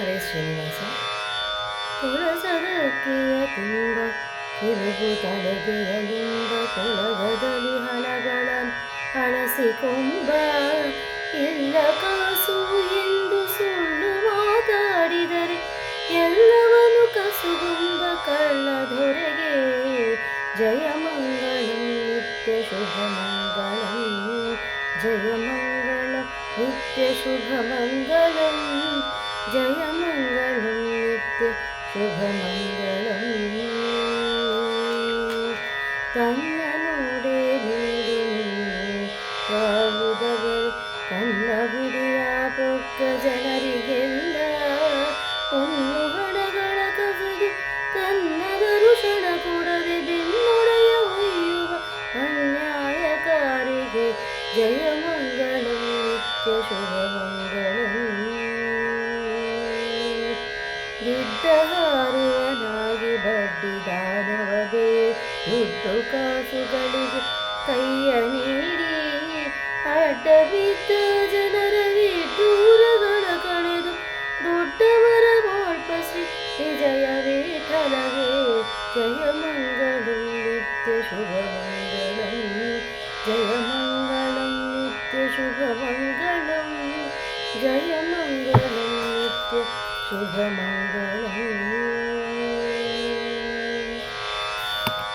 ಹರೇ ಶ್ರೀನಿವಾಸ. ತುಳಸದಕ್ಕಿಯ ತುಂಬ ಕಿರುಬು ತಲೆಗೆಯಲುಂಬ ಕೊಳಗದಲ್ಲಿ ಹಣಗಳನ್ನು ಅಳಸಿಕೊಂಬ ಇಲ್ಲ ಕಾಸು ಎಂದು ಸುಳ್ಳು ಮಾತಾಡಿದರೆ ಎಲ್ಲವನು ಕಸುಗುಂಬ ಕಳ್ಳದೊರೆಗೆ ಜಯಮಂಗಳಂ ನಿತ್ಯ ಶುಭಮಂಗಳಂ ಜಯಮಂಗಳಂ ನಿತ್ಯ ಶುಭಮಂಗಳಂ ಜಯಮಂಗಳಂ ನಿತ್ಯ ಶುಭಮಂಗಳಂ. ತನ್ನ ನೋಡೆ ನೀಡು ನೀನು ಯಾವುದವರೆ ತನ್ನ ಬಿಡಿಯ ಪೊಕ್ಕ ಜನರಿಗೆಲ್ಲ ಒಂದು ಹಣಗಳ ಕಸದು ತನ್ನ ದರುಶನ ಕೊಡದೆ ಬೆನ್ನೊಡೆಯ ಒಯ್ಯುವ ಅನ್ಯಾಯಕಾರಿಗೆ ಜಯಮಂಗಳಂ ನಿತ್ಯ ಶುಭಮಂಗಳಂ. ಗಿಡ್ಡ ಹಾರುವನಾಗಿ ಬಡ್ಡಿ ದಾನವದೇ ದುಡ್ಡು ಕಾಸುಗಳಿಗೆ ಕೈಯ ನೀಡಿ ಅಡ್ಡ ಬಿದ್ದ ಜನರ ವಿಡ್ಡೂರಗಳ ಕಳೆದು ದೊಡ್ಡವರ ಮಾಳ್ಪ ಶ್ರೀ ವಿಜಯ ವಿಠಲಗೆ ಜಯಮಂಗಳಂ ನಿತ್ಯ ಶುಭಮಂಗಳಂ ಜಯಮಂಗಳಂ ನಿತ್ಯ ಶುಭಮಂಗಳಂ ಜಯಮಂಗಳಂ ನಿತ್ಯ ಶುಭಮಂಗಳಂ.